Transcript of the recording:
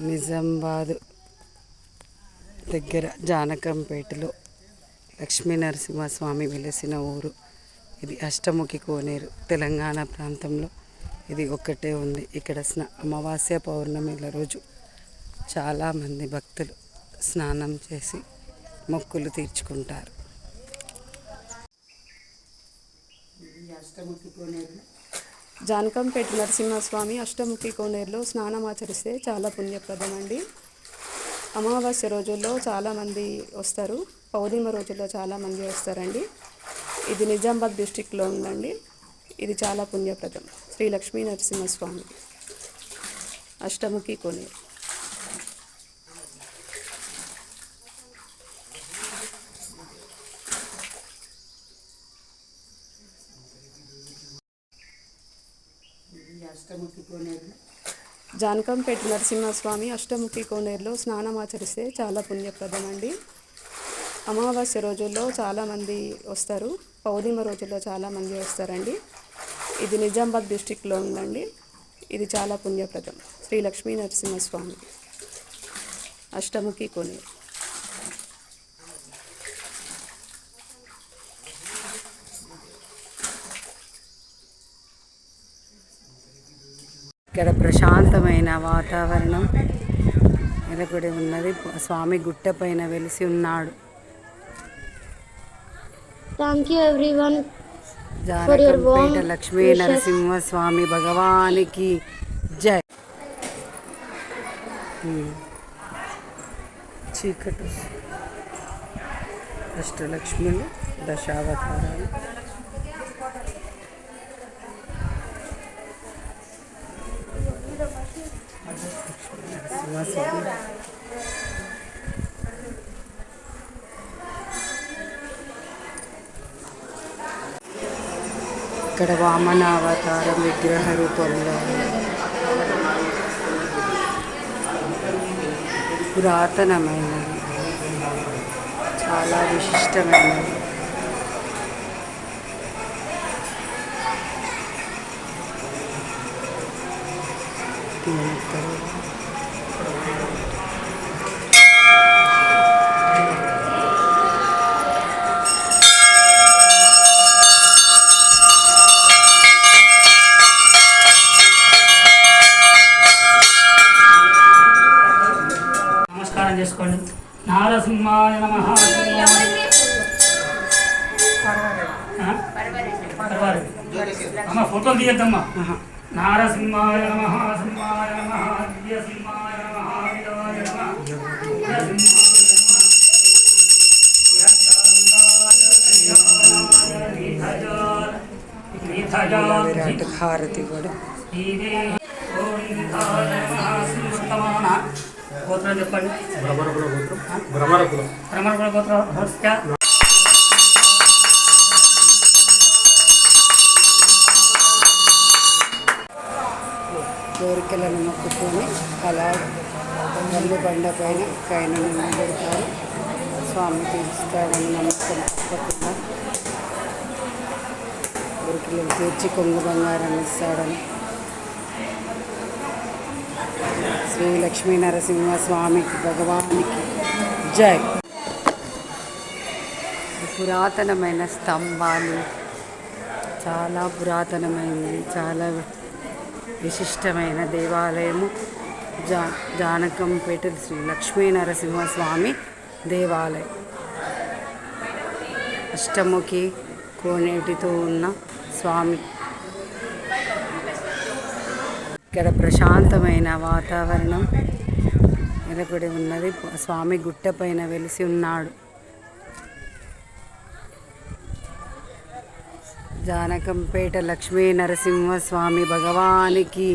నిజామాబాద్ దగ్గర జానకంపేటలో లక్ష్మీ నరసింహస్వామి వెలిసిన ఊరు ఇది. అష్టముఖి కోనేరు తెలంగాణ ప్రాంతంలో ఇది ఒక్కటే ఉంది. ఇక్కడ అమావాస్య పౌర్ణమిల రోజు చాలామంది భక్తులు స్నానం చేసి మొక్కులు తీర్చుకుంటారు. అష్టముఖి కోనేరు జానకంపేట నరసింహస్వామి అష్టముఖి కోనేరులో స్నానం ఆచరిస్తే చాలా పుణ్యప్రదం అండి. అమావాస్య రోజుల్లో చాలామంది వస్తారు, పౌర్ణిమ రోజుల్లో చాలామంది వస్తారండి. ఇది నిజామాబాద్ డిస్టిక్లో ఉందండి. ఇది చాలా పుణ్యప్రదం. శ్రీ లక్ష్మీ నరసింహస్వామి అష్టముఖి కోనేరు. జానకంపేట నరసింహస్వామి అష్టముఖి కోనేరులో స్నానం ఆచరిస్తే చాలా పుణ్యప్రదం అండి. అమావాస్య రోజుల్లో చాలామంది వస్తారు, పౌర్ణిమ రోజుల్లో చాలామంది వస్తారండి. ఇది నిజామాబాద్ డిస్టిక్లో ఉందండి. ఇది చాలా పుణ్యప్రదం. శ్రీ లక్ష్మీ నరసింహస్వామి అష్టముఖి కోనేరు. ఇక్కడ ప్రశాంతమైన వాతావరణం నెలకొడి ఉన్నది. స్వామి గుట్ట పైన వెలిసి ఉన్నాడు. Thank you everyone. Janakampet Lakshmi Narasimhaswamy భగవానికి జై. చీకటి అష్టలక్ష్ములు దశావతారాలు. ఇక్కడ వామనావతారం విగ్రహ రూపంలో పురాతనమైనది, చాలా విశిష్టమైనది. నమస్కారం చేసుకోండి. నారసింహాయ నమః. అమ్మ ఫోటోలు తీయద్దమ్మా. నారసింహాయ నమః, సింహాయ నమః, దివ్య సింహాయ నమః, విజయాయ నమః. విరాట్ హారతి కూడా. గోత్రం చెప్పండి. భ్రమరకుల గోత్రం. కోరికలను మొక్కుకొని అలా వల్లి బండ పైన కైనను నిలబెడతారు. స్వామి తీర్చుతాడని నమ్మకం తప్పకుండా. కోరికలను తీర్చి కొంగు బంగారం ఇస్తాడని. శ్రీ లక్ష్మీ నరసింహస్వామికి భగవానికి జై. పురాతనమైన స్తంభాలు, చాలా పురాతనమైనది, చాలా విశిష్టమైన దేవాలయము జానకంపేట శ్రీ లక్ష్మీ నరసింహస్వామి దేవాలయం. అష్టముఖి కోనేటితో ఉన్న స్వామి. ఇక్కడ ప్రశాంతమైన వాతావరణం నెలకొడి ఉన్నది. స్వామి గుట్ట పైన వెలిసి ఉన్నాడు. జానకంపేట లక్ష్మీ నరసింహస్వామి భగవానికి